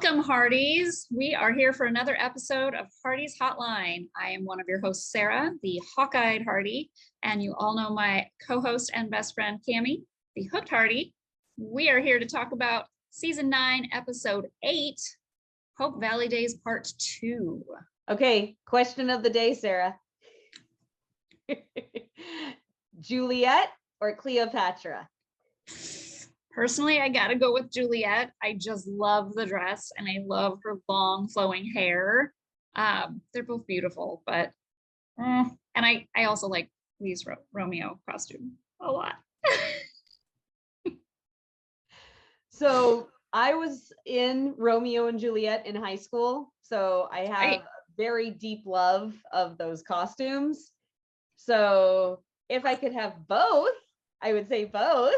Welcome, Hearties. We are here for another episode of Hearties Hotline. I am one of your hosts, Sarah, the hawk-eyed Heartie, and you all know my co-host and best friend, Cammie, the hooked Heartie. We are here to talk about Season 9, Episode 8, Hope Valley Days Part 2. Okay, question of the day, Sarah. Juliet or Cleopatra? Personally, I gotta go with Juliet. I just love the dress and I love her long flowing hair. They're both beautiful, but and I also like Lee's Romeo costume a lot. So I was in Romeo and Juliet in high school, so I have a very deep love of those costumes. So if I could have both, I would say both.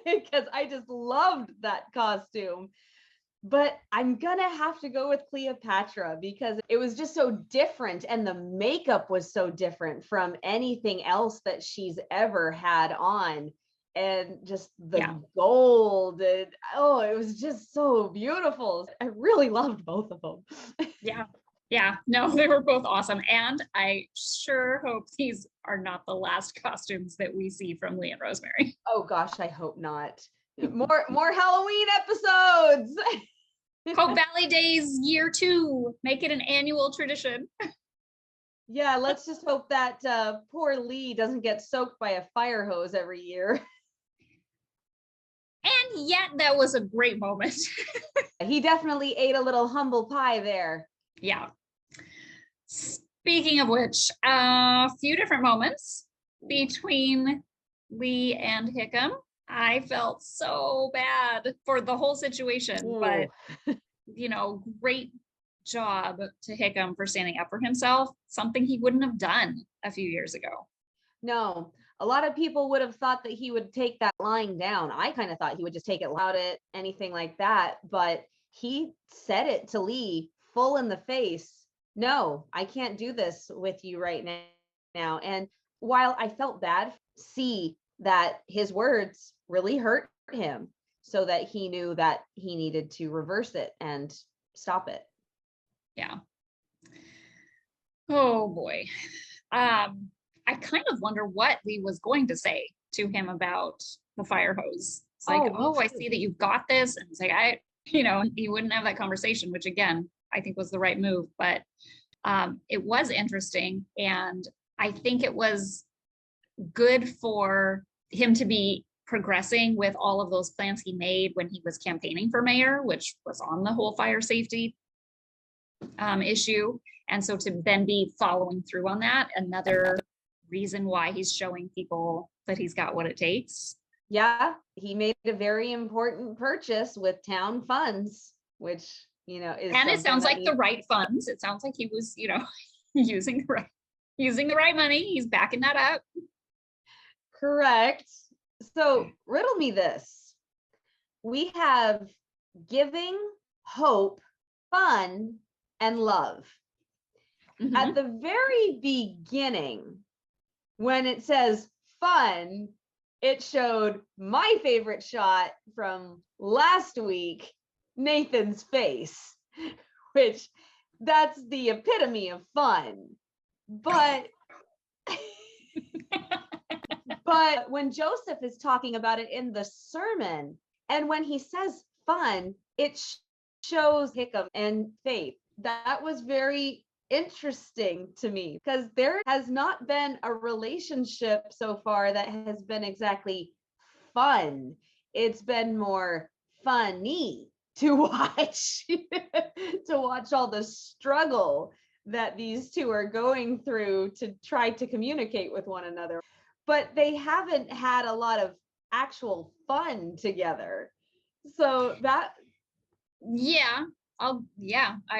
Because I just loved that costume. But I'm gonna have to go with Cleopatra because it was just so different and the makeup was so different from anything else that she's ever had on. And just the gold and it was just so beautiful. I really loved both of them. Yeah, no, they were both awesome. And I sure hope these are not the last costumes that we see from Lee and Rosemary. Oh gosh, I hope not. More Halloween episodes. Hope Valley Days Year 2. Make it an annual tradition. Yeah, let's just hope that poor Lee doesn't get soaked by a fire hose every year. And yet that was a great moment. He definitely ate a little humble pie there. Yeah. Speaking of which, a few different moments between Lee and Hickam. I felt so bad for the whole situation, but great job to Hickam for standing up for himself, something he wouldn't have done a few years ago. No, a lot of people would have thought that he would take that lying down. I kind of thought he would just take it loud at anything like that, but he said it to Lee full in the face. No, I can't do this with you right now. And while I felt bad, see that his words really hurt him so that he knew that he needed to reverse it and stop it. Yeah. Oh boy. I kind of wonder what Lee was going to say to him about the fire hose. It's like, I see that you've got this. And it's like, he wouldn't have that conversation, which again, I think was the right move, but it was interesting. And I think it was good for him to be progressing with all of those plans he made when he was campaigning for mayor, which was on the whole fire safety issue. And so to then be following through on that, another reason why he's showing people that he's got what it takes. Yeah, he made a very important purchase with town funds, which is, and it sounds like the right funds. It sounds like he was, using the right money. He's backing that up. Correct. So riddle me this. We have giving, hope, fun, and love. Mm-hmm. At the very beginning, when it says fun, it showed my favorite shot from last week, Nathan's face, which that's the epitome of fun. But but when Joseph is talking about it in the sermon, and when he says fun, it shows Hickam and Faith. That was very interesting to me because there has not been a relationship so far that has been exactly fun. It's been more funny to watch all the struggle that these two are going through to try to communicate with one another. But they haven't had a lot of actual fun together. So that I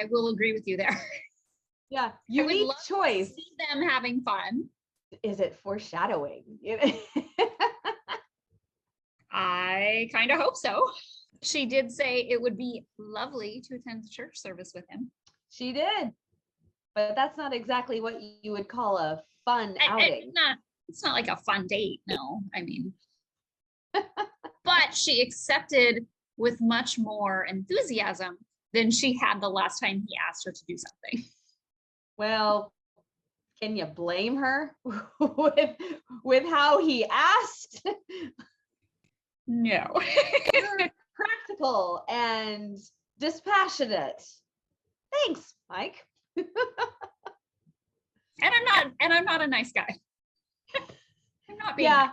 will agree with you there. Yeah, unique choice. See them having fun. Is it foreshadowing? I kind of hope so. She did say it would be lovely to attend the church service with him. She did. But that's not exactly what you would call a fun outing. It's not like a fun date, no. I mean, but she accepted with much more enthusiasm than she had the last time he asked her to do something. Well, can you blame her with how he asked? No. You're practical and dispassionate. Thanks, Mike. And I'm not a nice guy. I'm not being nice.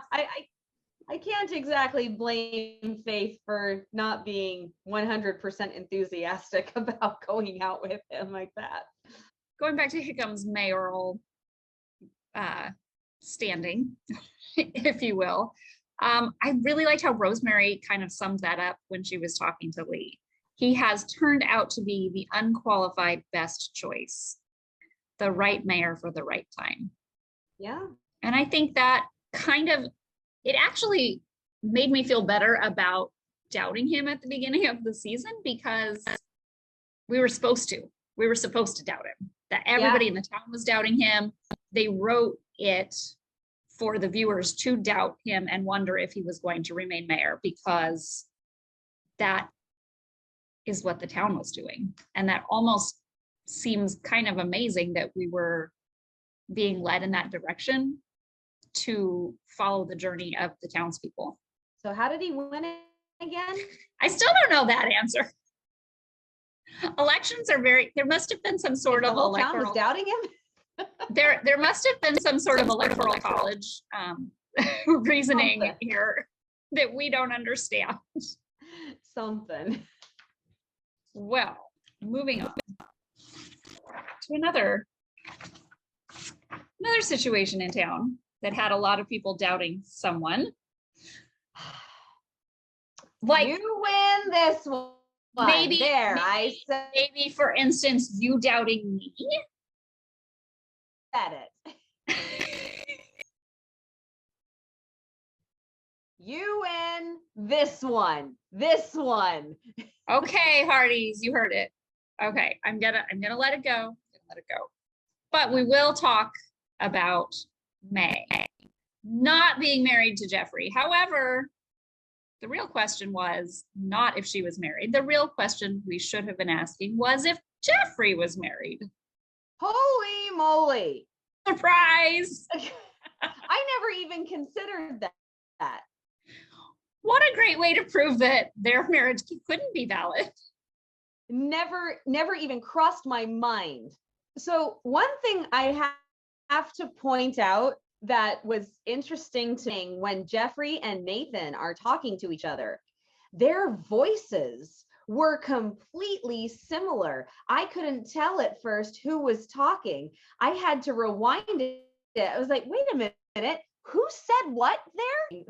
I can't exactly blame Faith for not being 100% enthusiastic about going out with him like that. Going back to Hickam's mayoral standing, if you will. I really liked how Rosemary kind of summed that up when she was talking to Lee. He has turned out to be the unqualified best choice, the right mayor for the right time. Yeah. And I think that it actually made me feel better about doubting him at the beginning of the season, because we were supposed to doubt him, that everybody in the town was doubting him. They wrote it for the viewers to doubt him and wonder if he was going to remain mayor, because that is what the town was doing. And that almost seems kind of amazing that we were being led in that direction to follow the journey of the townspeople. So how did he win it again? I still don't know that answer. Elections are there must have been some sort of the whole town was doubting him. There must have been some sort of electoral college reasoning here that we don't understand. Something. Well, moving on to another situation in town that had a lot of people doubting someone. Like, you win this one. Maybe for instance, you doubting me. Said it. You win this one. Okay, Hearties, you heard it. Okay, I'm gonna let it go. But we will talk about May not being married to Jeffrey. However, the real question was not if she was married. The real question we should have been asking was if Jeffrey was married. Holy moly. Surprise. I never even considered that. What a great way to prove that their marriage couldn't be valid. Never even crossed my mind. So one thing I have to point out that was interesting to me when Jeffrey and Nathan are talking to each other, their voices were completely similar. I couldn't tell at first who was talking. I had to rewind it. I was like, wait a minute, who said what there?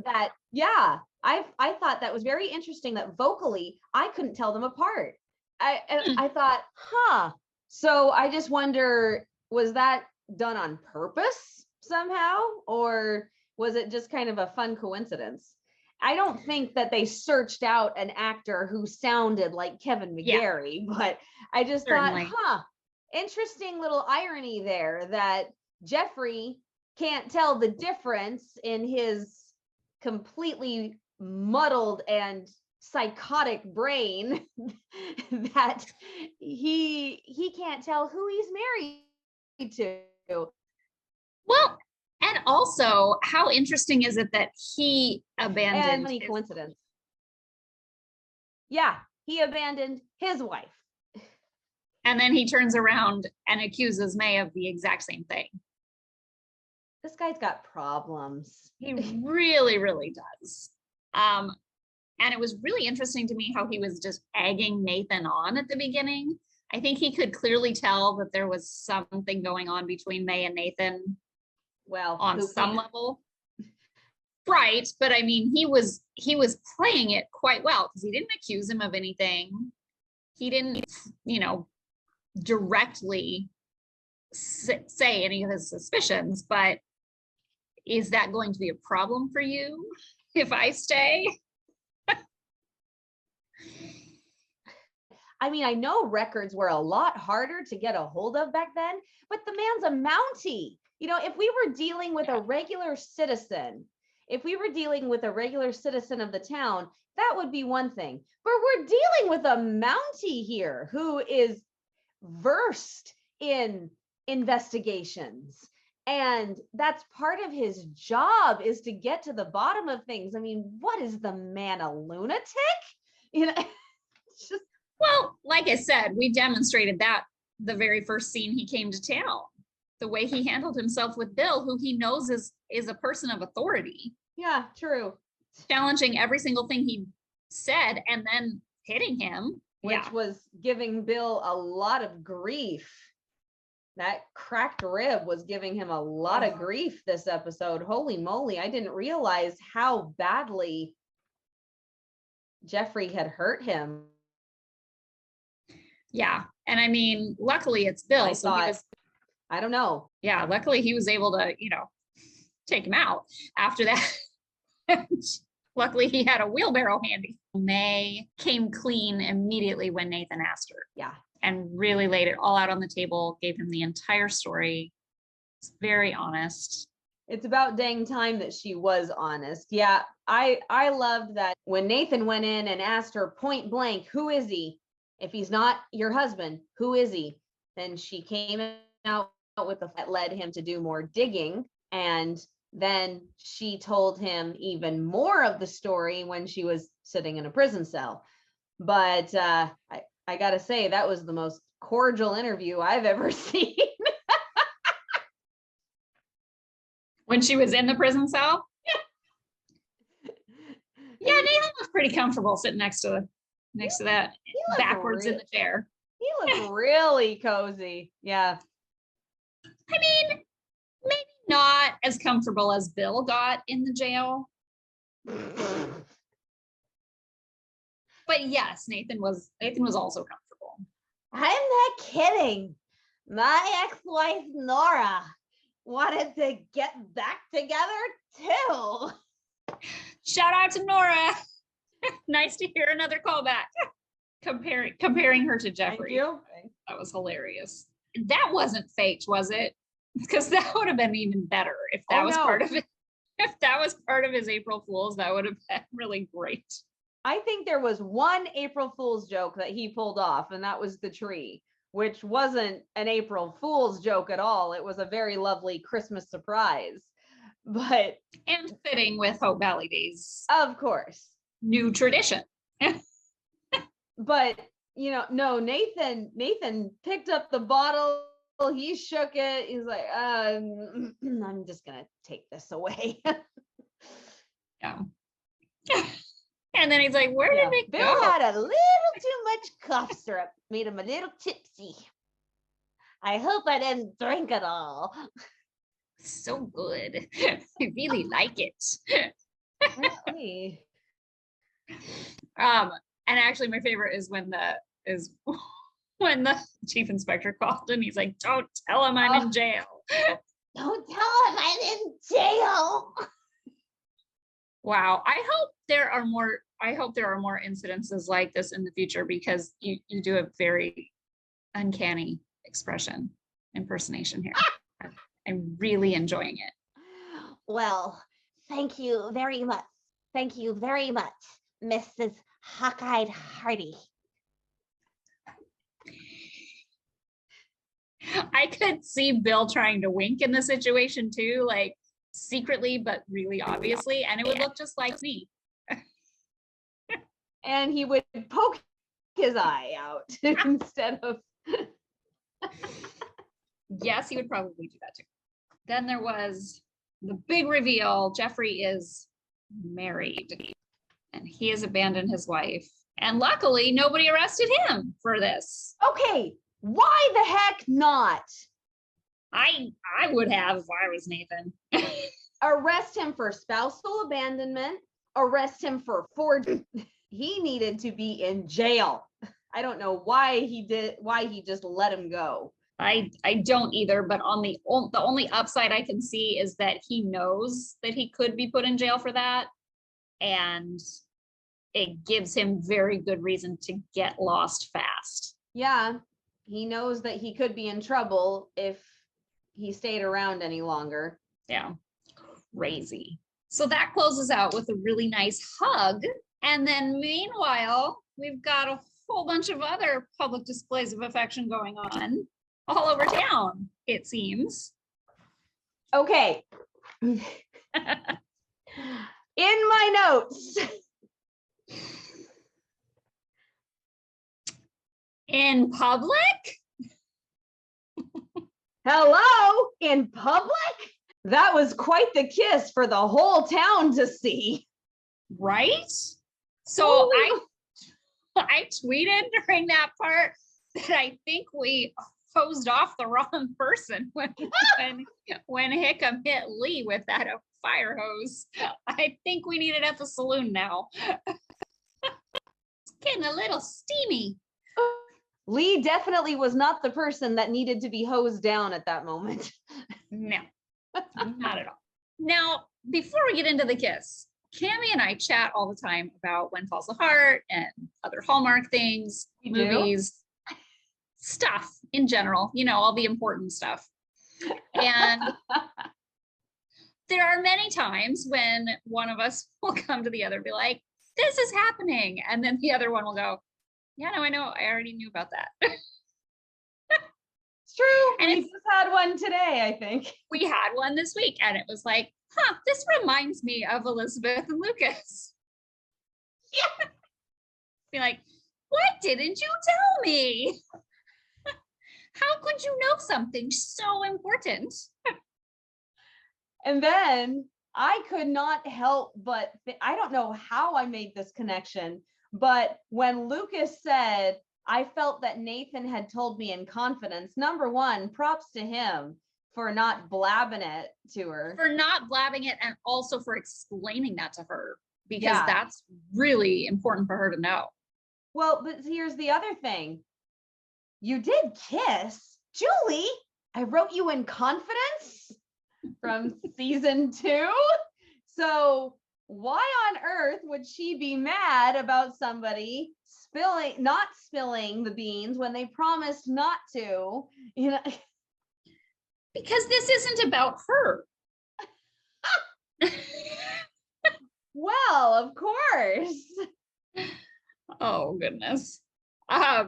I thought that was very interesting that vocally I couldn't tell them apart. I thought, so I just wonder, was that done on purpose somehow, or was it just kind of a fun coincidence? I don't think that they searched out an actor who sounded like Kevin McGarry, but I just thought, interesting little irony there that Jeffrey can't tell the difference in his completely muddled and psychotic brain that he can't tell who he's married to. Well, and also, how interesting is it that he abandoned? And coincidence. Yeah, he abandoned his wife. And then he turns around and accuses May of the exact same thing. This guy's got problems. He really, really does. And it was really interesting to me how he was just egging Nathan on at the beginning. I think he could clearly tell that there was something going on between May and Nathan. Well, on some level. Right. But I mean, he was playing it quite well, because he didn't accuse him of anything. He didn't, directly say any of his suspicions, but is that going to be a problem for you if I stay? I mean, I know records were a lot harder to get a hold of back then, but the man's a Mountie. If we were dealing with a regular citizen If we were dealing with a regular citizen of the town, that would be one thing. But we're dealing with a Mountie here who is versed in investigations. And that's part of his job, is to get to the bottom of things. I mean, what is the man, a lunatic? You know, it's just. Well, like I said, we demonstrated that the very first scene he came to town. The way he handled himself with Bill, who he knows is a person of authority. Yeah, true. Challenging every single thing he said and then hitting him. Which was giving Bill a lot of grief. That cracked rib was giving him a lot of grief this episode. Holy moly, I didn't realize how badly Jeffrey had hurt him. Yeah. And I mean, luckily it's Bill. I don't know. Yeah, luckily he was able to, take him out after that. Luckily he had a wheelbarrow handy. May came clean immediately when Nathan asked her. Yeah. And really laid it all out on the table, gave him the entire story. It's very honest. It's about dang time that she was honest. Yeah, I loved that when Nathan went in and asked her point blank, who is he? If he's not your husband, who is he? Then she came out with that led him to do more digging. And then she told him even more of the story when she was sitting in a prison cell. But I gotta say, that was the most cordial interview I've ever seen. When she was in the prison cell? Yeah, Nathan was pretty comfortable sitting next to that, backwards in the chair. He looked really cozy. Yeah. I mean, maybe not as comfortable as Bill got in the jail. But yes, Nathan was also comfortable. I'm not kidding. My ex-wife Nora wanted to get back together too. Shout out to Nora. Nice to hear another callback. Comparing her to Jeffrey. Thank you. That was hilarious. That wasn't faked, was it? Because that would have been even better if that was part of it. If that was part of his April Fool's, that would have been really great. I think there was one April Fool's joke that he pulled off, and that was the tree, which wasn't an April Fool's joke at all. It was a very lovely Christmas surprise. And fitting with Hope Valley Days. Of course. New tradition. But, no, Nathan picked up the bottle. He shook it. He's like, I'm just going to take this away. Yeah. And then he's like, where did it go? Bill had a little too much cough syrup, made him a little tipsy. I hope I didn't drink it all. So good. I really like it. Really? And actually my favorite is when the chief inspector called and he's like, don't tell him I'm in jail. Don't tell him I'm in jail. Wow. I hope there are more incidences like this in the future, because you do a very uncanny impersonation here. I'm really enjoying it. Well, thank you very much. Thank you very much, Mrs. Hawk-eyed Hardy. I could see Bill trying to wink in the situation too, like secretly, but really obviously, and it would look just like me. And he would poke his eye out instead of. Yes, he would probably do that too. Then there was the big reveal. Jeffrey is married and he has abandoned his wife. And luckily, nobody arrested him for this. Okay, why the heck not? I would have if I was Nathan. Arrest him for spousal abandonment. Arrest him for forgery. He needed to be in jail. I don't know why he just let him go. I don't either, but the only upside I can see is that he knows that he could be put in jail for that, and it gives him very good reason to get lost fast. Yeah, he knows that he could be in trouble if he stayed around any longer. Yeah, crazy. So that closes out with a really nice hug. And then meanwhile, we've got a whole bunch of other public displays of affection going on all over town, it seems. Okay. In my notes. In public? Hello? In public? That was quite the kiss for the whole town to see. Right? So I tweeted during that part that I think we hosed off the wrong person when Hickam hit Lee with that fire hose. I think we need it at the saloon now. It's getting a little steamy. Lee definitely was not the person that needed to be hosed down at that moment. No, not at all. Now, before we get into the kiss, Cammie and I chat all the time about When Falls the Heart and other Hallmark things, movies, stuff in general, you know, all the important stuff. And there are many times when one of us will come to the other and be like, this is happening. And then the other one will go, yeah, no, I know. I already knew about that. It's true. And we just had one today, I think. We had one this week, and it was like, huh, this reminds me of Elizabeth and Lucas. Yeah. Be like, what didn't you tell me? How could you know something so important? And then I could not help but, I don't know how I made this connection, but when Lucas said, I felt that Nathan had told me in confidence, number one, props to him for not blabbing it to her. For not blabbing it, and also for explaining that to her, because that's really important for her to know. Well, but here's the other thing. You did kiss. Julie, I wrote you in confidence from season 2. So why on earth would she be mad about somebody not spilling the beans when they promised not to? You know, because this isn't about her. Well, of course. Oh goodness. I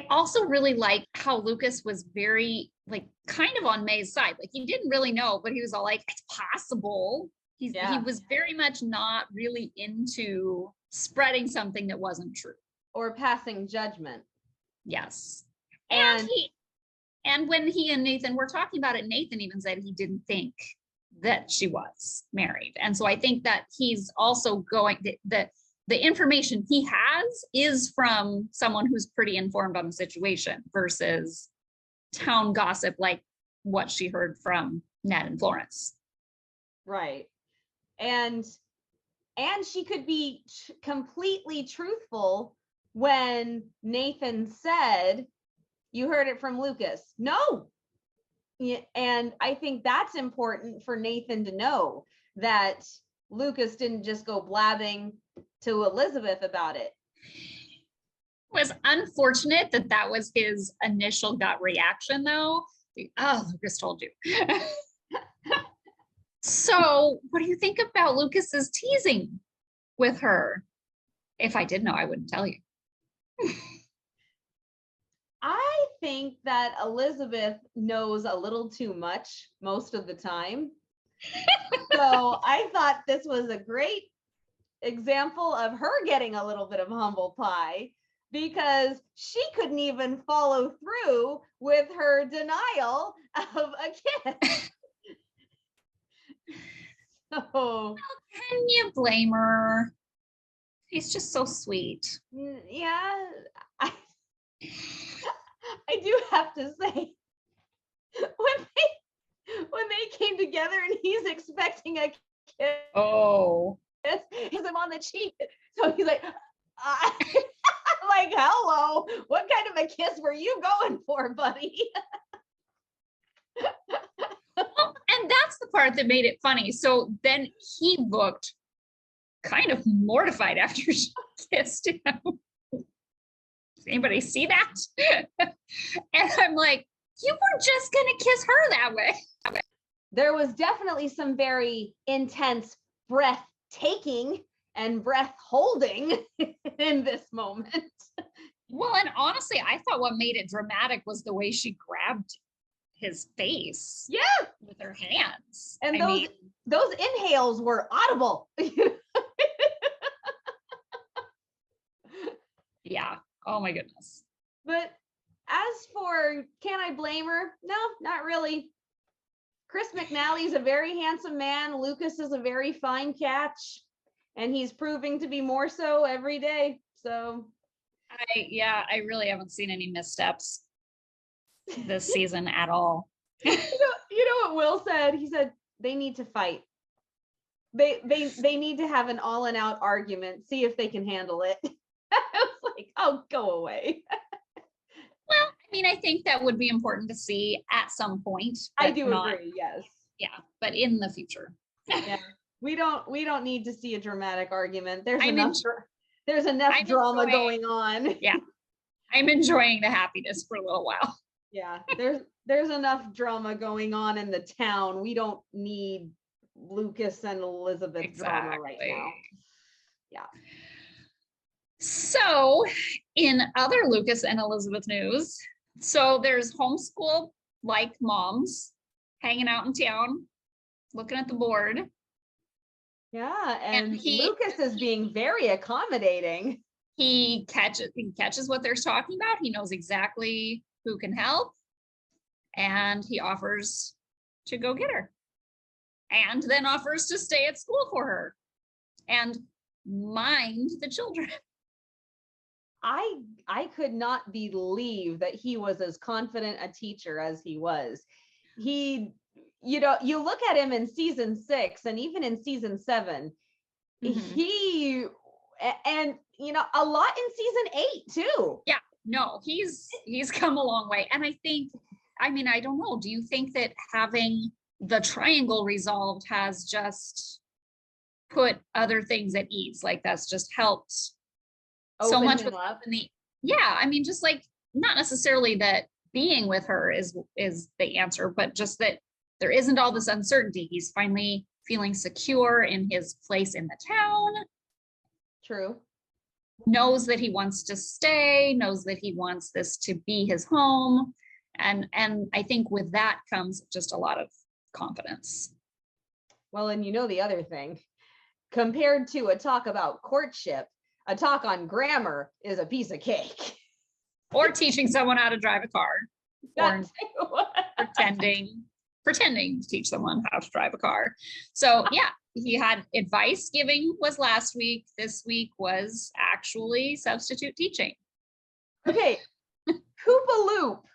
also really like how Lucas was very like kind of on May's side. Like he didn't really know, but he was all like, it's possible. He was very much not really into spreading something that wasn't true. Or passing judgment. Yes. And when he and Nathan were talking about it, Nathan even said he didn't think that she was married. And so I think that he's also going, the information he has is from someone who's pretty informed on the situation versus town gossip like what she heard from Ned and Florence. Right. And she could be completely truthful when Nathan said, you heard it from Lucas. No. And I think that's important for Nathan to know, that Lucas didn't just go blabbing to Elizabeth about it. It was unfortunate that was his initial gut reaction, though. Oh, Lucas told you. So what do you think about Lucas's teasing with her? If I did know, I wouldn't tell you. I think that Elizabeth knows a little too much most of the time. So I thought this was a great example of her getting a little bit of humble pie, because she couldn't even follow through with her denial of a kiss. So, can you blame her? He's just so sweet. Yeah, I do have to say, when they came together and he's expecting a kiss, he's him on the cheek. So he's like, I'm like, hello, what kind of a kiss were you going for, buddy? And that's the part that made it funny. So then he looked kind of mortified after she kissed him. Does anybody see that? And I'm like, you were just gonna kiss her that way. There was definitely some very intense breathtaking and breath holding in this moment. Well, and honestly, I thought what made it dramatic was the way she grabbed his face. Yeah. With her hands. And those inhales were audible. Yeah. Oh my goodness. But as for can I blame her? No, not really. Chris McNally's a very handsome man. Lucas is a very fine catch, and he's proving to be more so every day. So I really haven't seen any missteps this season at all. You know what Will said? He said they need to fight. They need to have an all and out argument. See if they can handle it. I was like, oh, go away. Well, I mean, I think that would be important to see at some point. I do agree. Yes. Yeah, but in the future. Yeah, we don't need to see a dramatic argument. There's enough drama going on. Yeah, I'm enjoying the happiness for a little while. Yeah, there's enough drama going on in the town. We don't need Lucas and Elizabeth drama right now. Yeah. So in other Lucas and Elizabeth news, so there's homeschool like moms hanging out in town, looking at the board. Yeah, and Lucas is being very accommodating. He catches what they're talking about. He knows exactly who can help, and he offers to go get her, and then offers to stay at school for her and mind the children. I could not believe that he was as confident a teacher as he was. He, you look at him in season 6 and even in season 7, he, and a lot in season 8 too. Yeah, no, he's come a long way. And I don't know, do you think that having the triangle resolved has just put other things at ease? Like that's just helped so much up. Just like not necessarily that being with her is the answer, but just that there isn't all this uncertainty. He's finally feeling secure in his place in the town. True. Knows that he wants to stay, knows that he wants this to be his home. And I think with that comes just a lot of confidence. Well, and the other thing, compared to a talk about courtship, a talk on grammar is a piece of cake. Or teaching someone how to drive a car. Or pretending to teach someone how to drive a car. So yeah, he had advice giving was last week. This week was actually substitute teaching. Okay, Koopa Loop.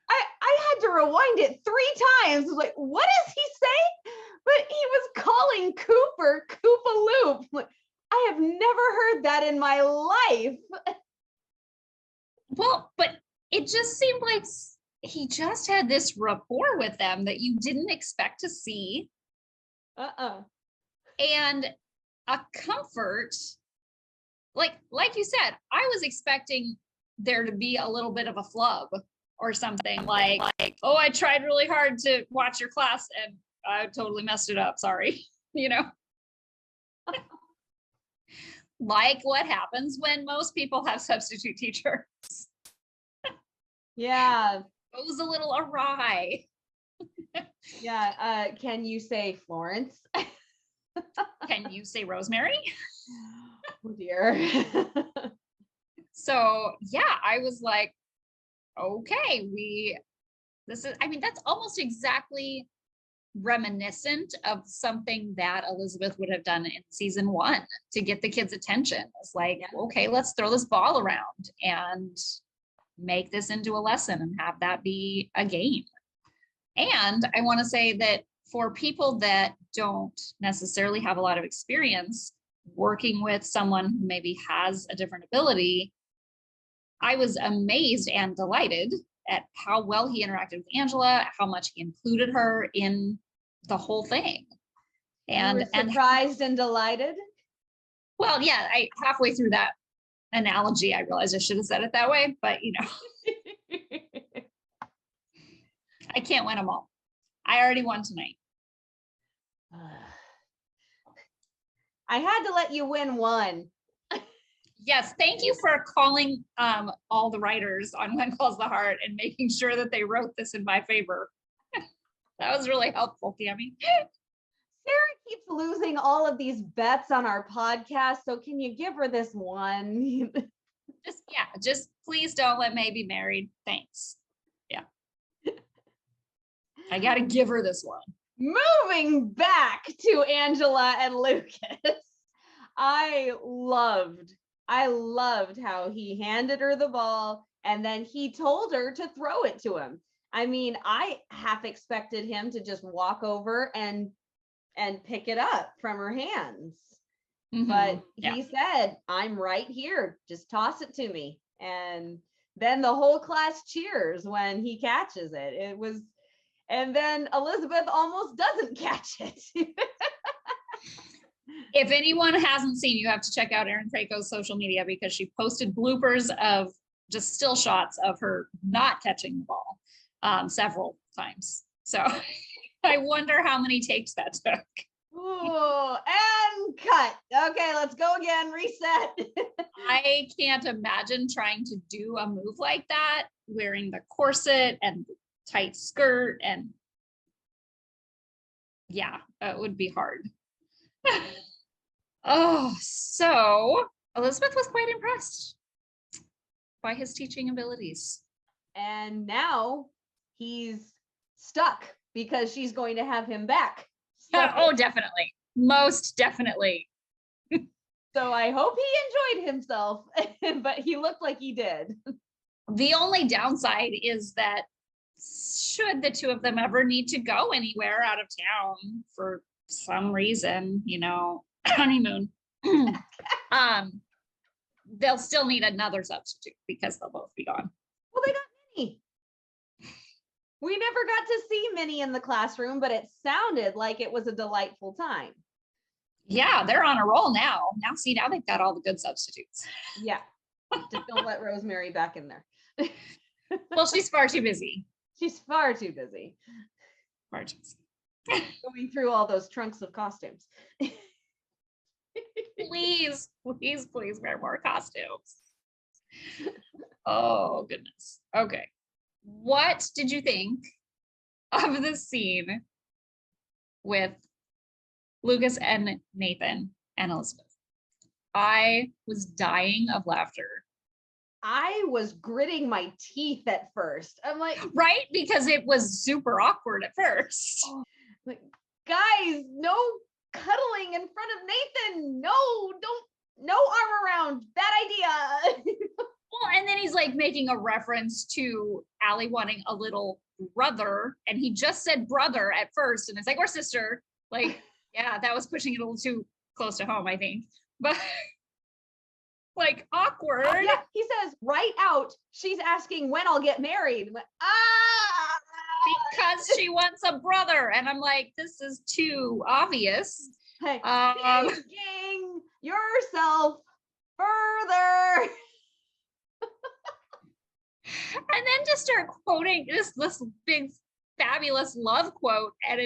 I had to rewind it 3 times. I was like, what does he say? But he was calling Cooper Koopa Loop. I have never heard that in my life. Well, but it just seemed like he just had this rapport with them that you didn't expect to see. And a comfort, like you said, I was expecting there to be a little bit of a flub or something like, oh, I tried really hard to watch your class and I totally messed it up. Sorry. Like what happens when most people have substitute teachers. Yeah. Goes a little awry. Yeah. Can you say Florence? Can you say Rosemary? Oh dear. So yeah, I was like, okay, that's almost exactly reminiscent of something that Elizabeth would have done in season 1 to get the kids' attention. It's like, okay, let's throw this ball around and make this into a lesson and have that be a game. And I want to say that for people that don't necessarily have a lot of experience working with someone who maybe has a different ability, I was amazed and delighted at how well he interacted with Angela, how much he included her in the whole thing. And surprised and delighted? Well, yeah, I halfway through that analogy, I realized I should have said it that way, but I can't win them all. I already won tonight. I had to let you win one. Yes, thank you for calling all the writers on When Calls the Heart and making sure that they wrote this in my favor. That was really helpful, Tammy. Sarah keeps losing all of these bets on our podcast, so can you give her this one? Just please don't let May be married. Thanks. Yeah. I got to give her this one. Moving back to Angela and Lucas. I loved how he handed her the ball and then he told her to throw it to him. I mean, I half expected him to just walk over and pick it up from her hands. But he said, I'm right here. Just toss it to me. And then the whole class cheers when he catches it. And then Elizabeth almost doesn't catch it. If anyone hasn't seen, you have to check out Erin Krako's social media because she posted bloopers of just still shots of her not catching the ball several times. So I wonder how many takes that took. Ooh, and cut. Okay, let's go again. Reset. I can't imagine trying to do a move like that, wearing the corset and tight skirt, and yeah, it would be hard. Oh, so Elizabeth was quite impressed by his teaching abilities. And now he's stuck because she's going to have him back. So, oh, definitely. Most definitely. So I hope he enjoyed himself, but he looked like he did. The only downside is that should the two of them ever need to go anywhere out of town for some reason, honeymoon, they'll still need another substitute because they'll both be gone. Well, they got Minnie. We never got to see Minnie in the classroom, but it sounded like it was a delightful time. Yeah, they're on a roll now. Now they've got all the good substitutes. Yeah, just don't let Rosemary back in there. Well, she's far too busy. She's far too busy. Far too busy. Going through all those trunks of costumes. Please wear more costumes. Oh, goodness. Okay. What did you think of the scene with Lucas and Nathan and Elizabeth? I was dying of laughter. I was gritting my teeth at first. I'm like, right? Because it was super awkward at first. Like, guys, no cuddling in front of Nathan. No arm around. Bad idea. Well, and then he's like making a reference to Allie wanting a little brother, and he just said brother at first, and it's like, or sister. Like, yeah, that was pushing it a little too close to home, I think. But like awkward. Yeah, he says right out, she's asking when I'll get married. Because she wants a brother. And I'm like, this is too obvious. Hey, thinking yourself further. And then just start quoting this big fabulous love quote. And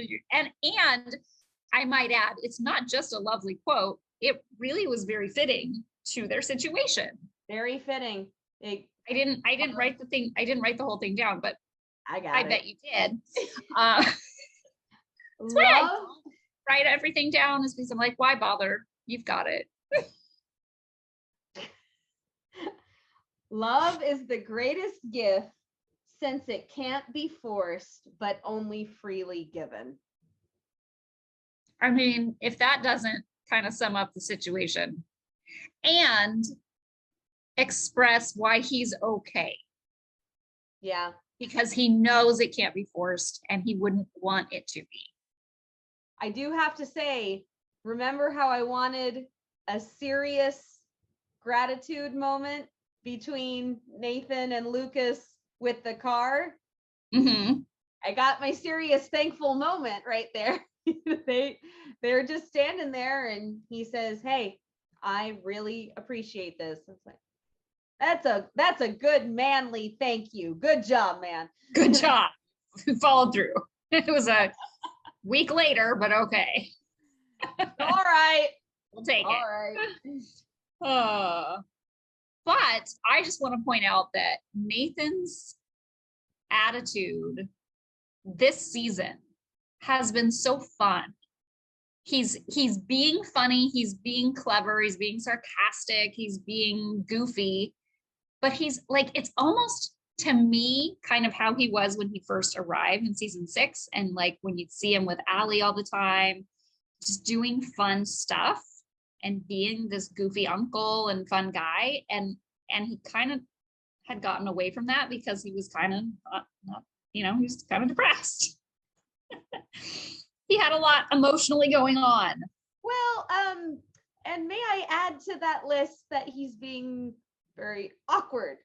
I might add, it's not just a lovely quote. It really was very fitting to their situation. Very fitting. I didn't write the thing. I didn't write the whole thing down, but I bet you did. That's why I don't write everything down, is because I'm like, why bother? You've got it. Love is the greatest gift since it can't be forced, but only freely given. I mean, if that doesn't kind of sum up the situation and express why he's okay. Yeah. Because he knows it can't be forced and he wouldn't want it to be. I do have to say, remember how I wanted a serious gratitude moment between Nathan and Lucas with the car? Mm-hmm. I got my serious thankful moment right there. They're just standing there and he says, hey, I really appreciate this. It's like, that's a good manly thank you. Good job, man. Good job. Followed through. It was a week later, but okay. All right. We'll take All it. right. But I just want to point out that Nathan's attitude this season has been so fun. He's being funny, he's being clever, he's being sarcastic, he's being goofy, but he's like, it's almost to me kind of how he was when he first arrived in season 6, and like when you'd see him with Allie all the time, just doing fun stuff and being this goofy uncle and fun guy, and he kind of had gotten away from that because he was kind of not he was kind of depressed. He had a lot emotionally going on. Well, and may I add to that list that he's being very awkward.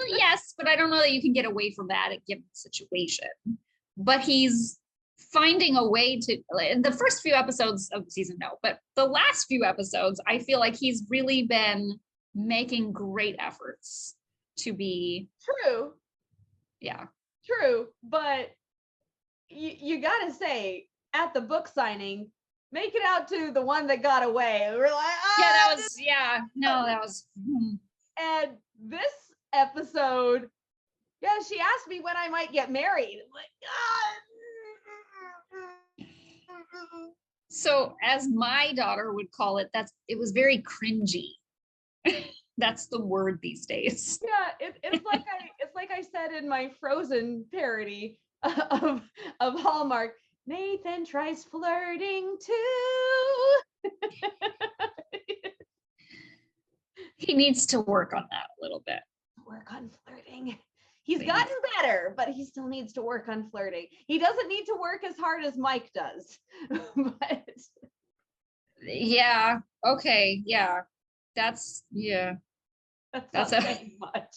Yes, but I don't know that you can get away from that at given the situation. But he's finding a way to, in the first few episodes of the season, no, but the last few episodes, I feel like he's really been making great efforts to be true. Yeah. True, but you gotta say, at the book signing, make it out to the one that got away. We're like, that was. And this episode, she asked me when I might get married. I'm like, So, as my daughter would call it, it was very cringy. That's the word these days. Yeah, it's like I said in my Frozen parody of Hallmark. Nathan tries flirting too. He needs to work on that a little bit. Work on flirting. He's gotten better, but he still needs to work on flirting. He doesn't need to work as hard as Mike does. But yeah, okay, yeah. That's not saying much.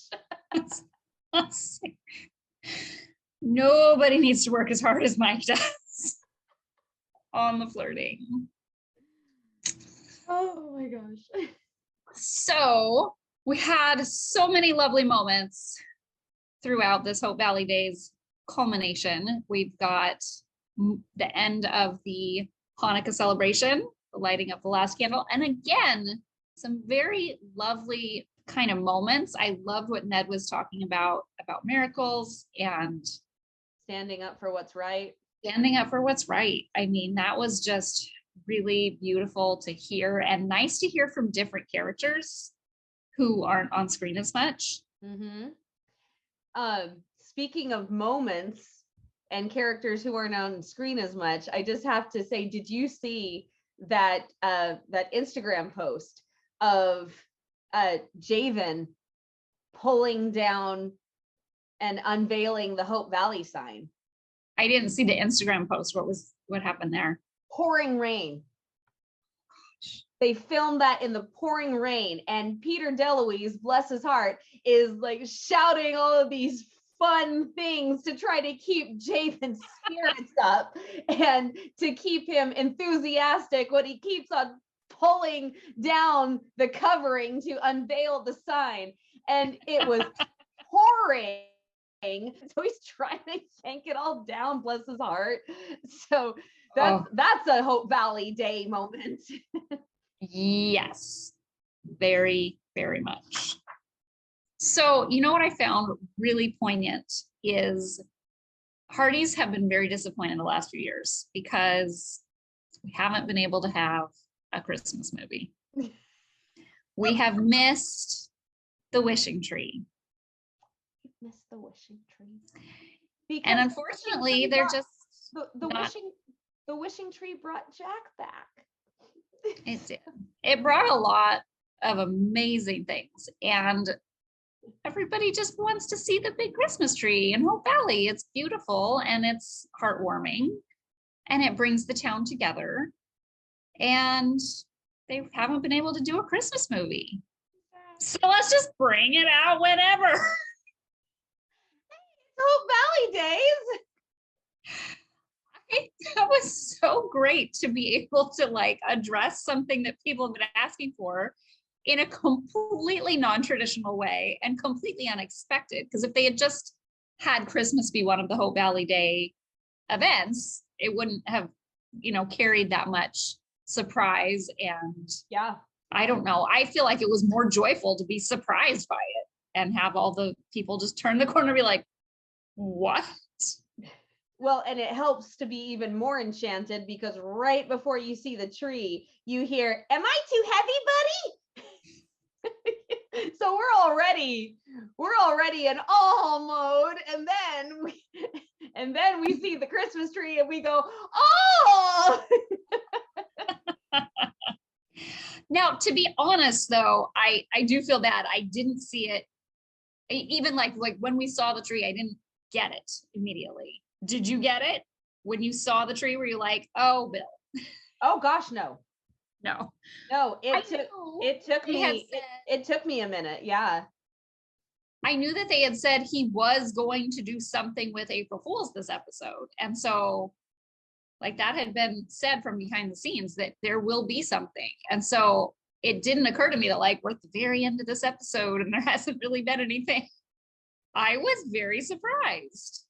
Nobody needs to work as hard as Mike does on the flirting. Oh my gosh. So we had so many lovely moments throughout this Hope Valley Days culmination. We've got the end of the Hanukkah celebration, the lighting up the last candle, and again, some very lovely kind of moments. I loved what Ned was talking about miracles and standing up for what's right. I mean, that was just really beautiful to hear, and nice to hear from different characters who aren't on screen as much. Mm-hmm. Speaking of moments and characters who aren't on screen as much, I just have to say, did you see that Instagram post of Javen pulling down and unveiling the Hope Valley sign? I didn't see the Instagram post. What happened there? Pouring rain. They filmed that in the pouring rain, and Peter DeLuise, bless his heart, is like shouting all of these fun things to try to keep Javen's spirits up and to keep him enthusiastic when he keeps on pulling down the covering to unveil the sign. And it was pouring. So he's trying to yank it all down, bless his heart. So that's a Hope Valley Day moment. Yes, very, very much. So, you know what I found really poignant is Hearties have been very disappointed the last few years because we haven't been able to have a Christmas movie. We have missed the wishing tree. Missed the wishing tree. Because and unfortunately, they're just the wishing tree brought Jack back. It did. It brought a lot of amazing things, and everybody just wants to see the big Christmas tree in Hope Valley. It's beautiful and it's heartwarming, and it brings the town together. And they haven't been able to do a Christmas movie, so let's just bring it out whenever. Hope Valley Days. That was so great to be able to like address something that people have been asking for in a completely non-traditional way and completely unexpected. Because if they had just had Christmas be one of the Hope Valley Day events, it wouldn't have, carried that much surprise. And yeah, I don't know. I feel like it was more joyful to be surprised by it and have all the people just turn the corner and be like, what? Well, and it helps to be even more enchanted because right before you see the tree, you hear, "Am I too heavy, buddy?" So we're already in all mode, and then we see the Christmas tree and we go, "Oh!" Now, to be honest, though, I do feel bad. I didn't see it. Even like when we saw the tree, I didn't get it immediately. Did you get it when you saw the tree? Were you like, "Oh, Bill"? Oh gosh, no. No. It took me a minute. Yeah. I knew that they had said he was going to do something with April Fool's this episode. And so like that had been said from behind the scenes that there will be something. And so it didn't occur to me that like we're at the very end of this episode and there hasn't really been anything. I was very surprised.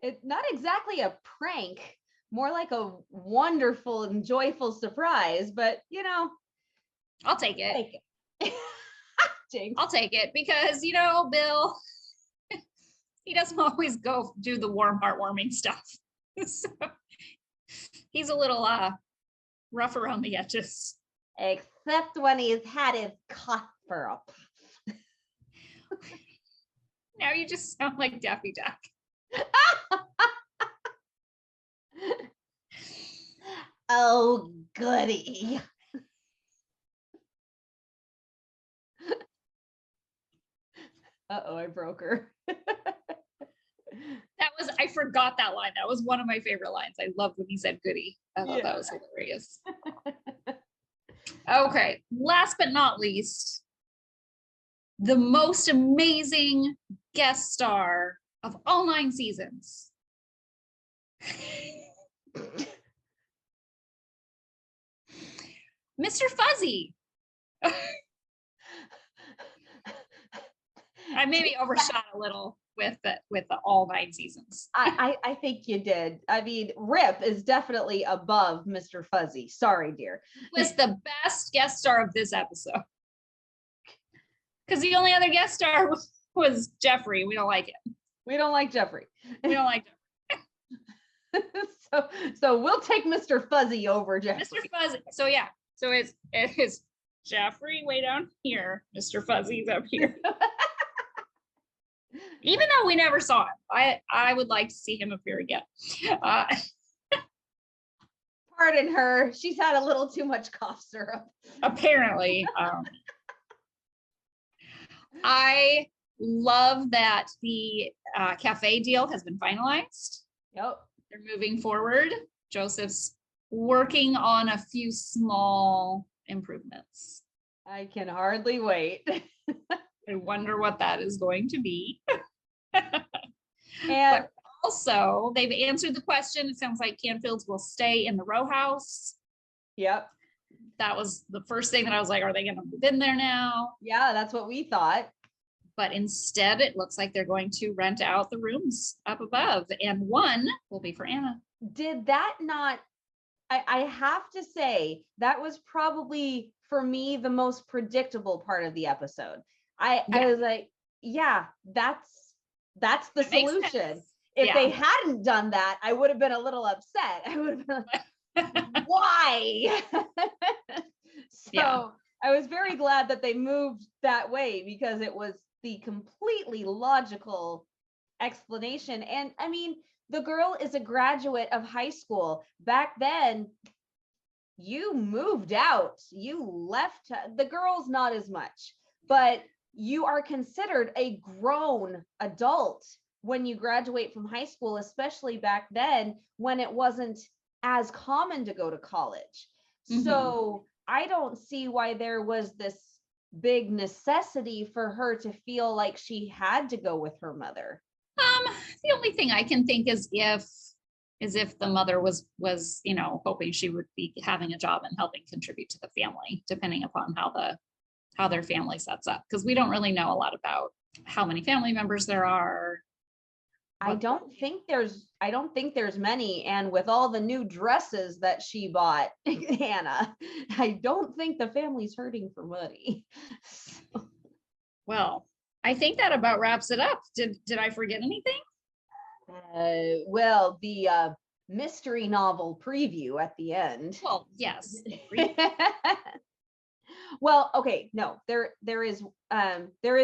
It's not exactly a prank, more like a wonderful and joyful surprise, but I'll take it. Take it. I'll take it because, Bill, he doesn't always go do the warm, heartwarming stuff. So he's a little rough around the edges. Except when he's had his cough for a puff. Now you just sound like Daffy Duck. Oh, goody. Uh-oh, I broke her. I forgot that line. That was one of my favorite lines. I loved when he said goody. I thought that was hilarious. Okay, last but not least, the most amazing guest star of all 9 seasons. Mr. Fuzzy. I maybe overshot a little with the all 9 seasons. I think you did. I mean, Rip is definitely above Mr. Fuzzy. Sorry, dear. Was the best guest star of this episode. Because the only other guest star was Jeffrey. We don't like it. We don't like Jeffrey. We don't like Jeffrey. so we'll take Mr. Fuzzy over Jeffrey. Mr. Fuzzy. So yeah. So it's Jeffrey way down here. Mr. Fuzzy's up here. Even though we never saw him, I would like to see him appear again. Pardon her. She's had a little too much cough syrup. Apparently. I love that the cafe deal has been finalized. Yep. They're moving forward. Joseph's working on a few small improvements. I can hardly wait. I wonder what that is going to be. And but also, they've answered the question. It sounds like Canfields will stay in the row house. Yep. That was the first thing that I was like, are they going to move in there now? Yeah, that's what we thought. But instead, it looks like they're going to rent out the rooms up above, and one will be for Anna. Did that not, I have to say, that was probably, for me, the most predictable part of the episode. I was like, yeah, that's the solution. If they hadn't done that, I would have been a little upset. I would have been like, why? So I was very glad that they moved that way because it was the completely logical explanation. And I mean, the girl is a graduate of high school. Back then, you moved out, you left. The girls not as much, but you are considered a grown adult when you graduate from high school, especially back then when it wasn't as common to go to college. Mm-hmm. So I don't see why there was this big necessity for her to feel like she had to go with her mother. The only thing I can think is if the mother was hoping she would be having a job and helping contribute to the family, depending upon how their family sets up, because we don't really know a lot about how many family members there are. I don't think there's many. And with all the new dresses that she bought, Hannah, I don't think the family's hurting for money. So. Well, I think that about wraps it up. Did I forget anything? Well, the mystery novel preview at the end. Well, yes. Well, okay, no, there is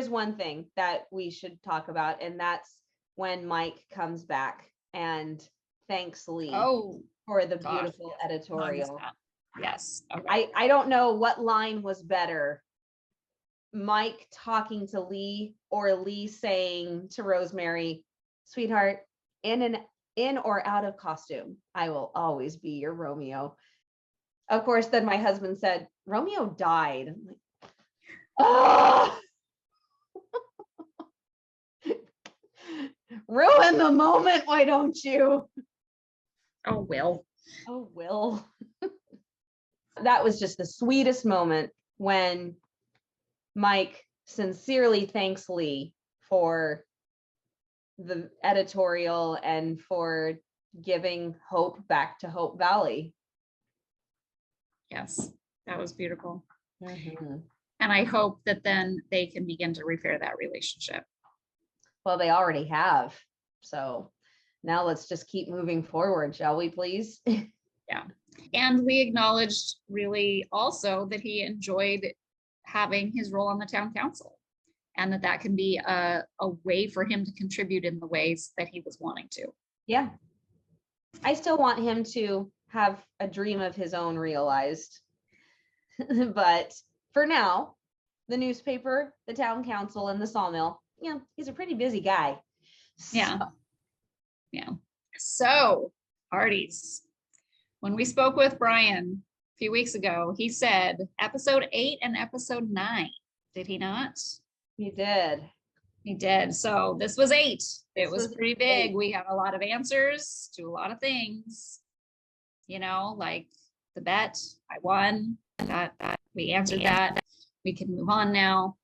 one thing that we should talk about, and that's when Mike comes back and thanks Lee for the beautiful editorial. Yes. Okay. I don't know what line was better. Mike talking to Lee or Lee saying to Rosemary, sweetheart, in or out of costume, I will always be your Romeo. Of course, then my husband said, Romeo died. I'm like, oh! Ruin the moment, why don't you? Oh, Will. Oh, Will. That was just the sweetest moment when Mike sincerely thanks Lee for the editorial and for giving hope back to Hope Valley. Yes, that was beautiful. Mm-hmm. And I hope that then they can begin to repair that relationship. Well, they already have. So now let's just keep moving forward, shall we please? Yeah. And we acknowledged really also that he enjoyed having his role on the town council, and that can be a way for him to contribute in the ways that he was wanting to. Yeah. I still want him to have a dream of his own realized. But for now, the newspaper, the town council, and the sawmill, he's a pretty busy guy. Yeah. Yeah. So, Hearties, when we spoke with Brian a few weeks ago, he said episode 8 and episode 9. Did he not? He did. He did. So this was 8. It was pretty big. 8. We had a lot of answers to a lot of things, like the bet. I won. That we answered that. We can move on now.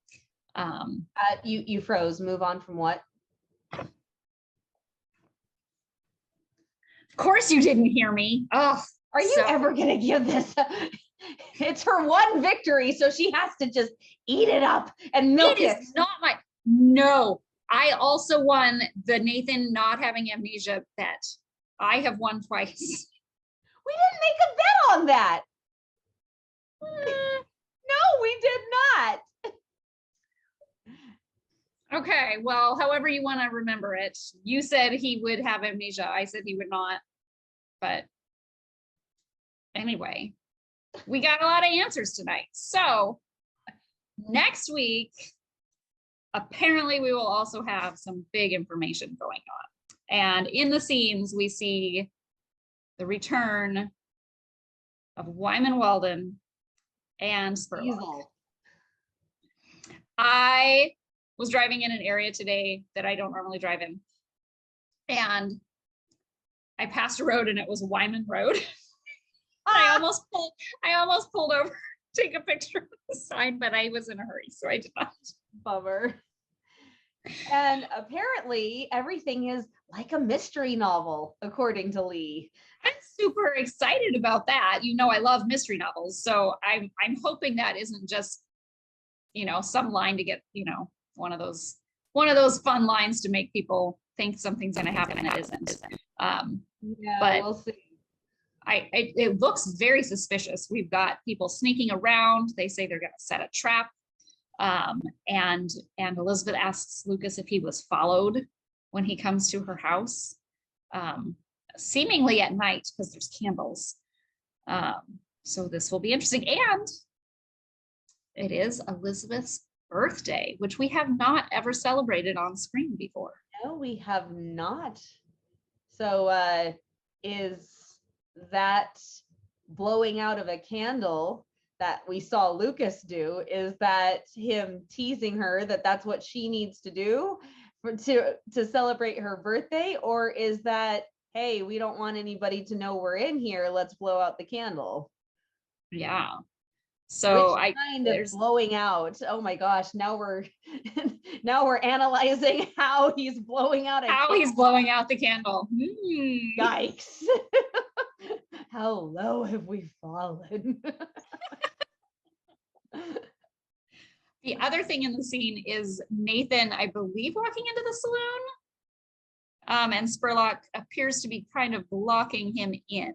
You froze. Move on from what? Of course you didn't hear me. Oh, are you ever gonna give this? It's her one victory, so she has to just eat it up and milk it. It is not my. No, I also won the Nathan not having amnesia bet. I have won twice. We didn't make a bet on that. No, we did not. Okay, well, however you want to remember it. You said he would have amnesia. I said he would not. But anyway, we got a lot of answers tonight. So next week, apparently we will also have some big information going on. And in the scenes, we see the return of Wyman Weldon and Spurlock. I was driving in an area today that I don't normally drive in. And I passed a road and it was Wyman Road. I almost pulled over to take a picture of the sign, but I was in a hurry, so I did not. Bummer. And apparently everything is like a mystery novel, according to Lee. I'm super excited about that. I love mystery novels, so I'm hoping that isn't just some line to get one of those fun lines to make people think something's going to happen and it isn't. But we'll see. It looks very suspicious. We've got people sneaking around. They say they're going to set a trap. And Elizabeth asks Lucas if he was followed when he comes to her house, seemingly at night because there's candles. So this will be interesting. And it is Elizabeth's birthday, which we have not ever celebrated on screen before. No, we have not. So is that blowing out of a candle that we saw Lucas do, is that him teasing her that that's what she needs to do to celebrate her birthday? Or is that, hey, we don't want anybody to know we're in here, let's blow out the candle? Yeah. So Which kind of blowing out? Oh my gosh, now we're now we're analyzing how he's blowing out he's blowing out the candle. Yikes. How low have we fallen? The other thing in the scene is Nathan, I believe, walking into the saloon. And Spurlock appears to be kind of blocking him in.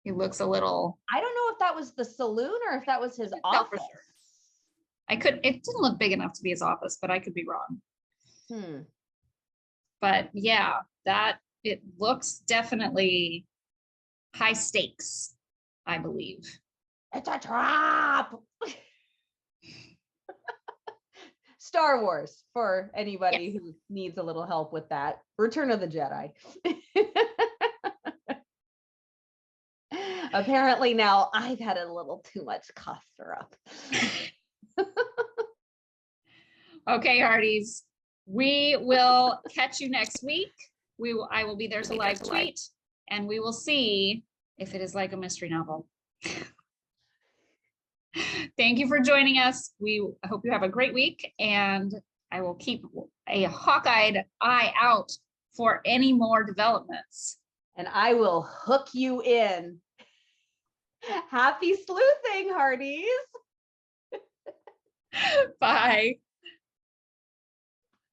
He looks a little. I don't know if that was the saloon or if that was his office. It didn't look big enough to be his office, but I could be wrong. But yeah, it looks definitely high stakes, I believe. It's a trap. Star Wars, for anybody who needs a little help with that. Return of the Jedi. Apparently now I've had a little too much cough syrup. Okay, Hearties. We will catch you next week. I will be there to live tweet, and we will see if it is like a mystery novel. Thank you for joining us. I hope you have a great week, and I will keep a hawk-eyed eye out for any more developments. And I will hook you in. Happy sleuthing, Hearties. Bye.